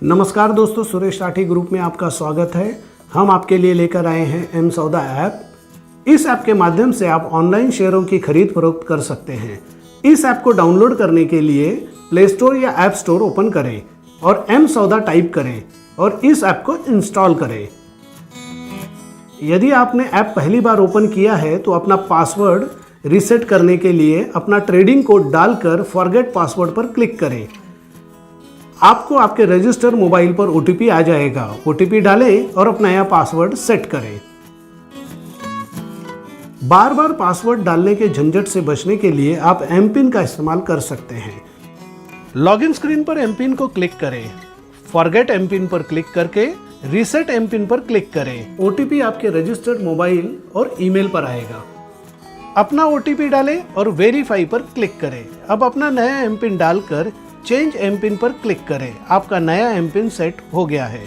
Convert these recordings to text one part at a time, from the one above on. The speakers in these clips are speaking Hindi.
नमस्कार दोस्तों, सुरेश राठी ग्रुप में आपका स्वागत है। हम आपके लिए लेकर आए हैं एम सौदा ऐप। इस ऐप के माध्यम से आप ऑनलाइन शेयरों की खरीद फरोख्त कर सकते हैं। इस ऐप को डाउनलोड करने के लिए प्ले स्टोर या ऐप स्टोर ओपन करें और एम सौदा टाइप करें और इस ऐप को इंस्टॉल करें। यदि आपने ऐप पहली बार ओपन किया है तो अपना पासवर्ड रीसेट करने के लिए अपना ट्रेडिंग कोड डालकर फॉरगेट पासवर्ड पर क्लिक करें। आपको आपके रजिस्टर मोबाइल पर ओटीपी आ जाएगा। ओटीपी डालें और अपना नया पासवर्ड सेट करें। बार बार पासवर्ड डालने के झंझट से बचने के लिए आप एम पिन का इस्तेमाल कर सकते हैं। लॉगिन स्क्रीन पर एम पिन को क्लिक करें। फॉरगेट एम पिन पर क्लिक करके रीसेट एम पिन पर क्लिक करें। ओटीपी आपके रजिस्टर्ड मोबाइल और ईमेल पर आएगा। अपना ओटीपी डालें और वेरीफाई पर क्लिक करें। अब अपना नया एम पिन डालकर चेंज एम पिन पर क्लिक करें। आपका नया एम पिन सेट हो गया है।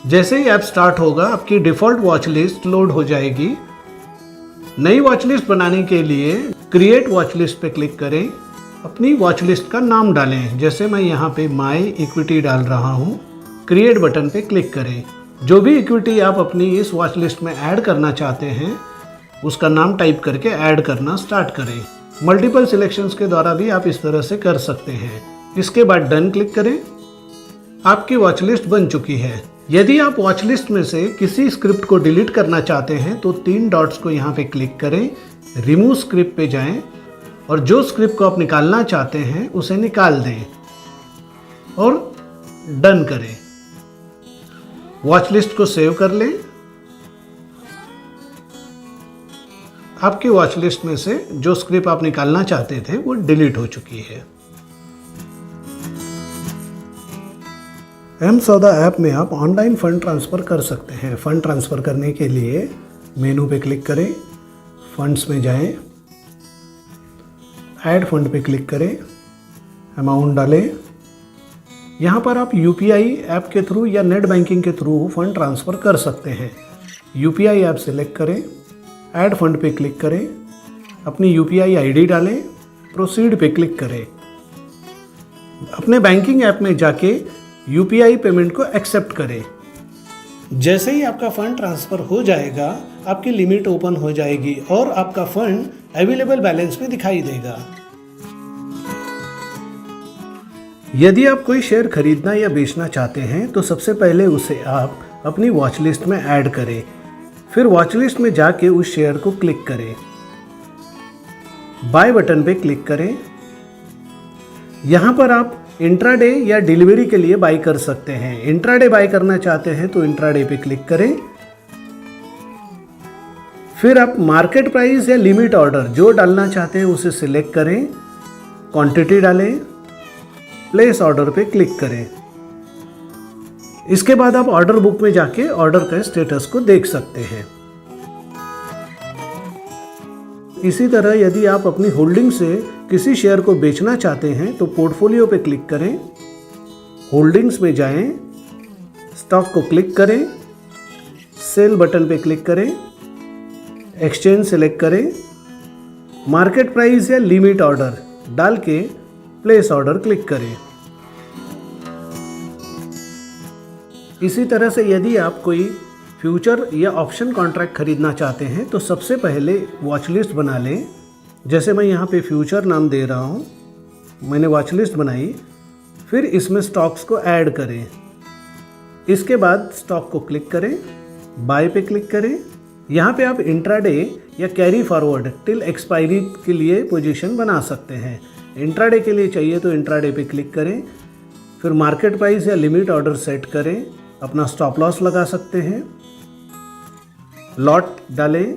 जैसे ही ऐप स्टार्ट होगा आपकी डिफॉल्ट वॉच लिस्ट लोड हो जाएगी। नई वॉच लिस्ट बनाने के लिए क्रिएट वॉच लिस्ट पे क्लिक करें। अपनी वॉच लिस्ट का नाम डालें। जैसे मैं यहाँ पे माई इक्विटी डाल रहा हूँ। क्रिएट बटन पे क्लिक करें। जो भी इक्विटी आप अपनी इस वॉच लिस्ट में ऐड करना चाहते हैं उसका नाम टाइप करके ऐड करना स्टार्ट करें। मल्टीपल सिलेक्शंस के द्वारा भी आप इस तरह से कर सकते हैं। इसके बाद डन क्लिक करें। आपकी वॉच लिस्ट बन चुकी है। यदि आप वॉच लिस्ट में से किसी स्क्रिप्ट को डिलीट करना चाहते हैं तो 3 डॉट्स को यहाँ पे क्लिक करें, रिमूव स्क्रिप्ट पे जाएं और जो स्क्रिप्ट को आप निकालना चाहते हैं उसे निकाल दें और डन करें। वॉच लिस्ट को सेव कर लें। आपकी वॉच लिस्ट में से जो स्क्रिप्ट आप निकालना चाहते थे वो डिलीट हो चुकी है। एम सौदा ऐप में आप ऑनलाइन फंड ट्रांसफ़र कर सकते हैं। फंड ट्रांसफ़र करने के लिए मेनू पे क्लिक करें, फंड्स में जाएं, ऐड फंड पे क्लिक करें, अमाउंट डालें। यहाँ पर आप यूपीआई ऐप के थ्रू या नेट बैंकिंग के थ्रू फंड ट्रांसफ़र कर सकते हैं। यूपीआई ऐप सेलेक्ट करें, ऐड फंड पे क्लिक करें, अपनी यूपीआई आईडी डालें, प्रोसीड पे क्लिक करें। अपने बैंकिंग ऐप में जाके यूपीआई पेमेंट को एक्सेप्ट करें। जैसे ही आपका फंड ट्रांसफ़र हो जाएगा आपकी लिमिट ओपन हो जाएगी और आपका फंड अवेलेबल बैलेंस में दिखाई देगा। यदि आप कोई शेयर खरीदना या बेचना चाहते हैं तो सबसे पहले उसे आप अपनी वॉच लिस्ट में ऐड करें। फिर वॉच लिस्ट में जाके उस शेयर को क्लिक करें। बाय बटन पे क्लिक करें। यहां पर आप इंट्राडे या डिलीवरी के लिए बाय कर सकते हैं। इंट्राडे बाय करना चाहते हैं तो इंट्राडे पे क्लिक करें। फिर आप मार्केट प्राइस या लिमिट ऑर्डर जो डालना चाहते हैं उसे सिलेक्ट करें, क्वांटिटी डालें, प्लेस ऑर्डर पे क्लिक करें। इसके बाद आप ऑर्डर बुक में जाके ऑर्डर का स्टेटस को देख सकते हैं। इसी तरह यदि आप अपनी होल्डिंग से किसी शेयर को बेचना चाहते हैं तो पोर्टफोलियो पे क्लिक करें, होल्डिंग्स में जाएं, स्टॉक को क्लिक करें, सेल बटन पे क्लिक करें, एक्सचेंज सेलेक्ट करें, मार्केट प्राइस या लिमिट ऑर्डर डाल के प्लेस ऑर्डर क्लिक करें। इसी तरह से यदि आप कोई फ्यूचर या ऑप्शन कॉन्ट्रैक्ट खरीदना चाहते हैं तो सबसे पहले वॉच लिस्ट बना लें। जैसे मैं यहाँ पे फ्यूचर नाम दे रहा हूँ, मैंने वॉच लिस्ट बनाई। फिर इसमें स्टॉक्स को ऐड करें। इसके बाद स्टॉक को क्लिक करें, बाय पे क्लिक करें। यहाँ पे आप इंट्राडे या कैरी फॉरवर्ड टिल एक्सपायरी के लिए पोजीशन बना सकते हैं। इंट्राडे के लिए चाहिए तो इंट्राडे पे क्लिक करें। फिर मार्केट प्राइस या लिमिट ऑर्डर सेट करें। अपना स्टॉप लॉस लगा सकते हैं, लॉट डालें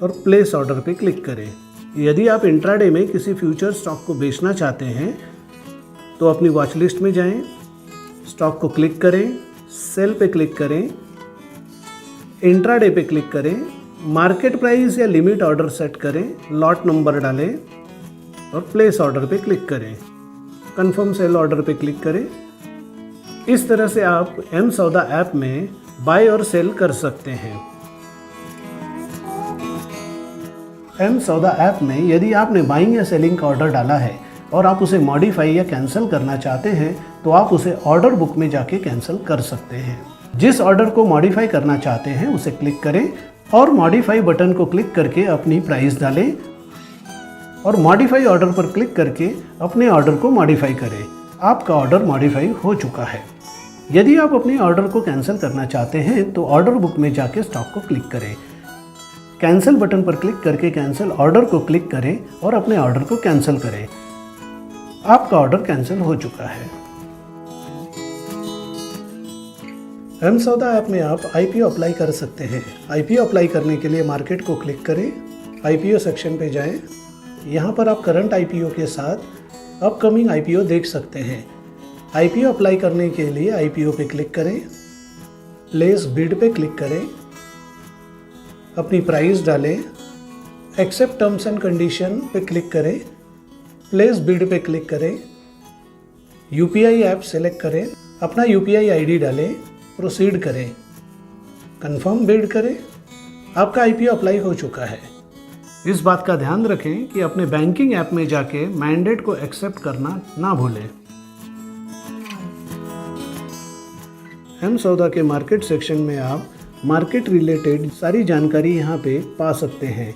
और प्लेस ऑर्डर पे क्लिक करें। यदि आप इंट्राडे में किसी फ्यूचर स्टॉक को बेचना चाहते हैं तो अपनी वॉच लिस्ट में जाएं, स्टॉक को क्लिक करें, सेल पे क्लिक करें, इंट्राडे पे क्लिक करें, मार्केट प्राइस या लिमिट ऑर्डर सेट करें, लॉट नंबर डालें और प्लेस ऑर्डर पे क्लिक करें। कंफर्म सेल ऑर्डर पे क्लिक करें। इस तरह से आप एम सौदा ऐप में बाय और सेल कर सकते हैं। एम सौदा ऐप में यदि आपने बाइंग या सेलिंग का ऑर्डर डाला है और आप उसे मॉडिफाई या कैंसिल करना चाहते हैं तो आप उसे ऑर्डर बुक में जाके कैंसिल कर सकते हैं। जिस ऑर्डर को मॉडिफाई करना चाहते हैं उसे क्लिक करें और मॉडिफाई बटन को क्लिक करके अपनी प्राइस डालें और मॉडिफाई ऑर्डर पर क्लिक करके अपने ऑर्डर को मॉडिफाई करें। आपका ऑर्डर मॉडिफाई हो चुका है। यदि आप अपने ऑर्डर को कैंसिल करना चाहते हैं तो ऑर्डर बुक में जाके स्टॉक को क्लिक करें। कैंसिल बटन पर क्लिक करके कैंसिल ऑर्डर को क्लिक करें और अपने ऑर्डर को कैंसिल करें। आपका ऑर्डर कैंसिल हो चुका है। M-Sawda ऐप में आप IPO अप्लाई कर सकते हैं। IPO अप्लाई करने के लिए मार्केट को क्लिक करें, IPO सेक्शन पे जाएं। यहाँ पर आप करंट IPO के साथ अपकमिंग IPO देख सकते हैं। IPO अप्लाई करने के लिए IPO पे क्लिक करें, प्लेस बिड पे क्लिक करें, अपनी प्राइस डालें, एक्सेप्ट टर्म्स एंड कंडीशन पे क्लिक करें, प्लेस बिड पे क्लिक करें, UPI ऐप सेलेक्ट करें, अपना UPI ID डालें, प्रोसीड करें, कंफर्म बिड करें। आपका IPO अप्लाई हो चुका है। इस बात का ध्यान रखें कि अपने बैंकिंग ऐप में जाके मैंडेट को एक्सेप्ट करना ना भूलें। M-Sawda के मार्केट सेक्शन में आप मार्केट रिलेटेड सारी जानकारी यहाँ पे पा सकते हैं।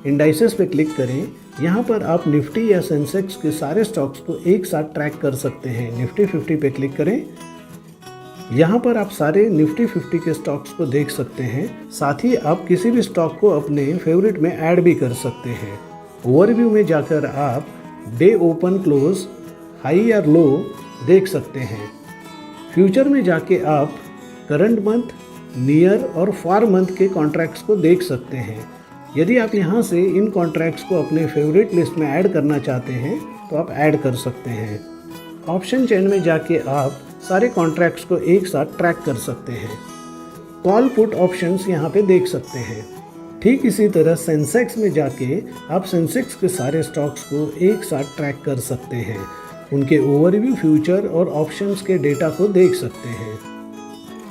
इंडाइसेस पे क्लिक करें। यहाँ पर आप निफ्टी या सेंसेक्स के सारे स्टॉक्स को एक साथ ट्रैक कर सकते हैं। निफ्टी 50 पे क्लिक करें। यहाँ पर आप सारे निफ्टी 50 के स्टॉक्स को देख सकते हैं। साथ ही आप किसी भी स्टॉक को अपने फेवरेट में ऐड भी कर सकते हैं। ओवरव्यू में जाकर आप डे ओपन क्लोज हाई या लो देख सकते हैं। फ्यूचर में जाके आप करंट मंथ, नियर और फार मंथ के कॉन्ट्रैक्ट्स को देख सकते हैं। यदि आप यहाँ से इन कॉन्ट्रैक्ट्स को अपने फेवरेट लिस्ट में ऐड करना चाहते हैं तो आप ऐड कर सकते हैं। ऑप्शन चेन में जाके आप सारे कॉन्ट्रैक्ट्स को एक साथ ट्रैक कर सकते हैं। कॉल पुट ऑप्शंस यहाँ पे देख सकते हैं। ठीक इसी तरह सेंसेक्स में जाके आप सेंसेक्स के सारे स्टॉक्स को एक साथ ट्रैक कर सकते हैं। उनके ओवरव्यू, फ्यूचर और ऑप्शंस के डेटा को देख सकते हैं।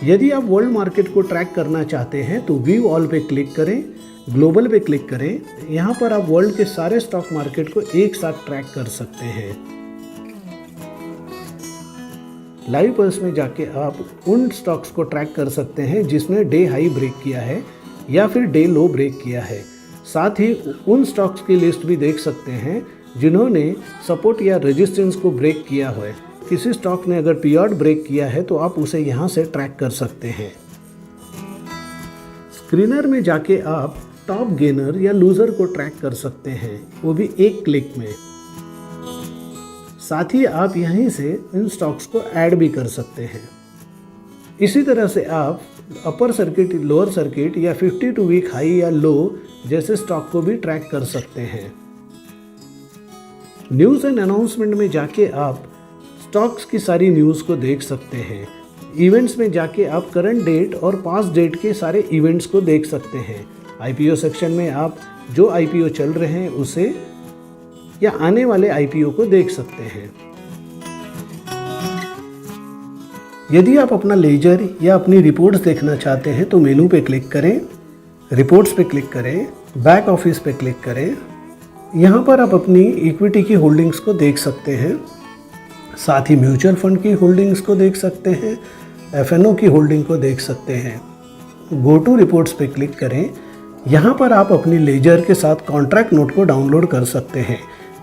यदि आप वर्ल्ड मार्केट को ट्रैक करना चाहते हैं तो व्यू ऑल पे क्लिक करें, ग्लोबल पे क्लिक करें। यहाँ पर आप वर्ल्ड के सारे स्टॉक मार्केट को एक साथ ट्रैक कर सकते हैं। लाइव पल्स में जाके आप उन स्टॉक्स को ट्रैक कर सकते हैं जिसने डे हाई ब्रेक किया है या फिर डे लो ब्रेक किया है। साथ ही उन स्टॉक्स की लिस्ट भी देख सकते हैं जिन्होंने सपोर्ट या रेजिस्टेंस को ब्रेक किया है। किसी स्टॉक ने अगर पीरियड ब्रेक किया है तो आप उसे यहाँ से ट्रैक कर सकते हैं। स्क्रीनर में जाके आप टॉप गेनर या लूजर को ट्रैक कर सकते हैं, वो भी एक क्लिक में। साथ ही आप यहीं से इन स्टॉक्स को ऐड भी कर सकते हैं। इसी तरह से आप अपर सर्किट, लोअर सर्किट या 52 वीक हाई या लो जैसे स्टॉक को भी ट्रैक कर सकते हैं। न्यूज़ एंड अनाउंसमेंट में जाके आप स्टॉक्स की सारी न्यूज़ को देख सकते हैं। इवेंट्स में जाके आप करंट डेट और पास्ट डेट के सारे इवेंट्स को देख सकते हैं। IPO सेक्शन में आप जो IPO चल रहे हैं उसे या आने वाले IPO को देख सकते हैं। यदि आप अपना लेजर या अपनी रिपोर्ट्स देखना चाहते हैं तो मेनू पे क्लिक करें, रिपोर्ट्स पे क्लिक करें, बैक ऑफिस पे क्लिक करें। यहाँ पर आप अपनी इक्विटी की होल्डिंग्स को देख सकते हैं। साथ ही म्यूचुअल फंड की होल्डिंग्स को देख सकते हैं, FNO की होल्डिंग को देख सकते हैं। गो टू रिपोर्ट्स पे क्लिक करें। यहाँ पर आप अपनी लेजर के साथ कॉन्ट्रैक्ट नोट को डाउनलोड कर सकते हैं।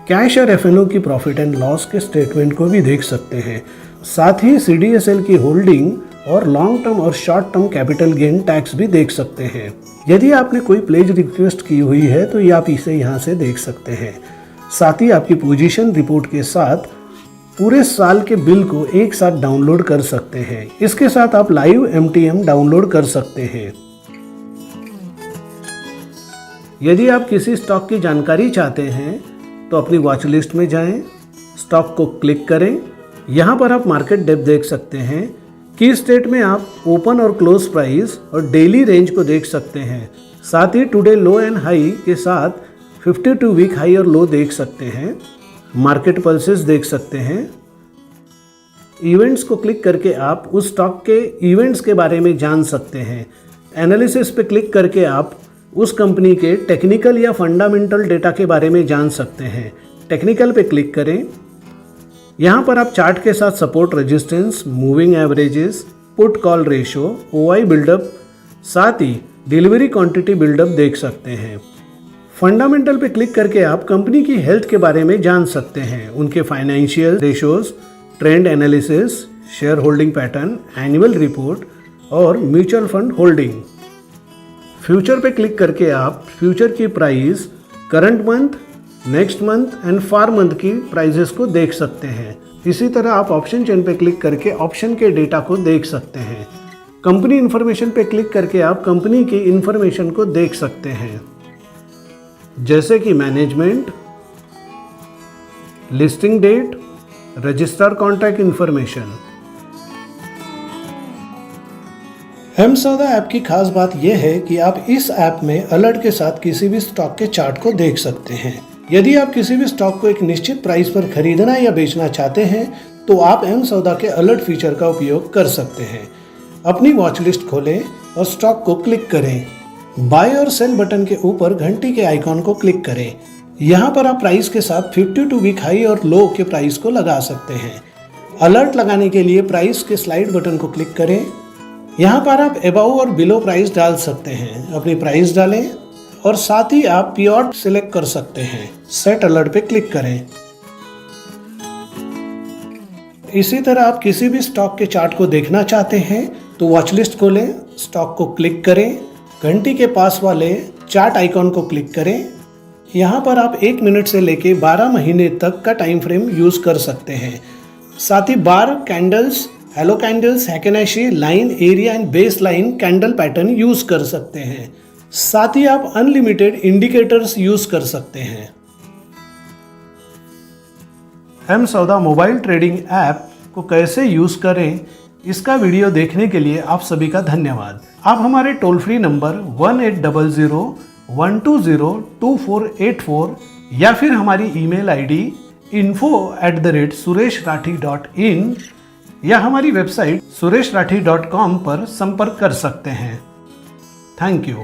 कैश और FNO की प्रॉफिट एंड लॉस के स्टेटमेंट को भी देख सकते हैं। साथ ही CDSL की होल्डिंग और लॉन्ग टर्म और short term capital gain tax भी देख सकते हैं। यदि आपने कोई प्लेज रिक्वेस्ट की हुई है तो ये आप इसे यहाँ से देख सकते हैं। साथ ही आपकी पोजीशन रिपोर्ट के साथ पूरे साल के बिल को एक साथ डाउनलोड कर सकते हैं। इसके साथ आप लाइव MTM डाउनलोड कर सकते हैं। यदि आप किसी स्टॉक की जानकारी चाहते हैं तो अपनी वॉच लिस्ट में जाएं, स्टॉक को क्लिक करें। यहाँ पर आप मार्केट डेप्थ देख सकते हैं। की स्टेट में आप ओपन और क्लोज प्राइस और डेली रेंज को देख सकते हैं। साथ ही टुडे लो एंड हाई के साथ 52 वीक हाई और लो देख सकते हैं। मार्केट पल्सेस देख सकते हैं। इवेंट्स को क्लिक करके आप उस स्टॉक के इवेंट्स के बारे में जान सकते हैं। एनालिसिस पे क्लिक करके आप उस कंपनी के टेक्निकल या फंडामेंटल डेटा के बारे में जान सकते हैं। टेक्निकल पे क्लिक करें, यहाँ पर आप चार्ट के साथ support resistance, moving averages, put call ratio, OI buildup, साथ ही डिलीवरी क्वांटिटी बिल्डअप देख सकते हैं। फंडामेंटल पे क्लिक करके आप कंपनी की हेल्थ के बारे में जान सकते हैं, उनके financial ratios, trend analysis, share holding pattern, annual report और म्यूचुअल फंड होल्डिंग। फ्यूचर पे क्लिक करके आप फ्यूचर की price, current month, next month and far month की प्राइजेस को देख सकते हैं। इसी तरह आप ऑप्शन चेन पे क्लिक करके ऑप्शन के डेटा को देख सकते हैं। कंपनी इंफॉर्मेशन पे क्लिक करके आप कंपनी की इंफॉर्मेशन को देख सकते हैं, जैसे कि management, listing date, registrar contact information. एमसौदा ऐप की खास बात यह है कि आप इस ऐप में अलर्ट के साथ किसी भी स्टॉक के चार्ट को देख सकते हैं। यदि आप किसी भी स्टॉक को एक निश्चित प्राइस पर खरीदना या बेचना चाहते हैं तो आप एमसौदा के अलर्ट फीचर का उपयोग कर सकते हैं। अपनी वॉच लिस्ट खोलें और स्टॉक को क्लिक करें। बाय और सेल बटन के ऊपर घंटी के आइकॉन को क्लिक करें। यहाँ पर आप प्राइस के साथ 52 वीक हाई और लो के प्राइस को लगा सकते हैं। अलर्ट लगाने के लिए प्राइस के स्लाइड बटन को क्लिक करें। यहाँ पर आप अबव और बिलो प्राइस डाल सकते हैं। अपनी प्राइस डालें और साथ ही आप पीऑट सिलेक्ट कर सकते हैं। सेट अलर्ट पे क्लिक करें। इसी तरह आप किसी भी स्टॉक के चार्ट को देखना चाहते हैं तो वॉच लिस्ट खोलें, स्टॉक को क्लिक करें, घंटी के पास वाले चार्ट आइकॉन को क्लिक करें। यहाँ पर आप 1 मिनट से लेके 12 महीने तक का टाइम फ्रेम यूज कर सकते हैं। साथ ही bar, candles, hollow candles, Heikin Ashi, line, area and baseline candle pattern use कर सकते हैं। साथ ही आप अनलिमिटेड इंडिकेटर्स यूज कर सकते हैं। एमसौदा मोबाइल ट्रेडिंग ऐप को कैसे यूज करें, इसका वीडियो देखने के लिए आप सभी का धन्यवाद। आप हमारे टोल फ्री नंबर 1800-120-2484 या फिर हमारी ईमेल आईडी info@sureshrathi.in या हमारी वेबसाइट sureshrathi.com पर संपर्क कर सकते हैं। Thank you.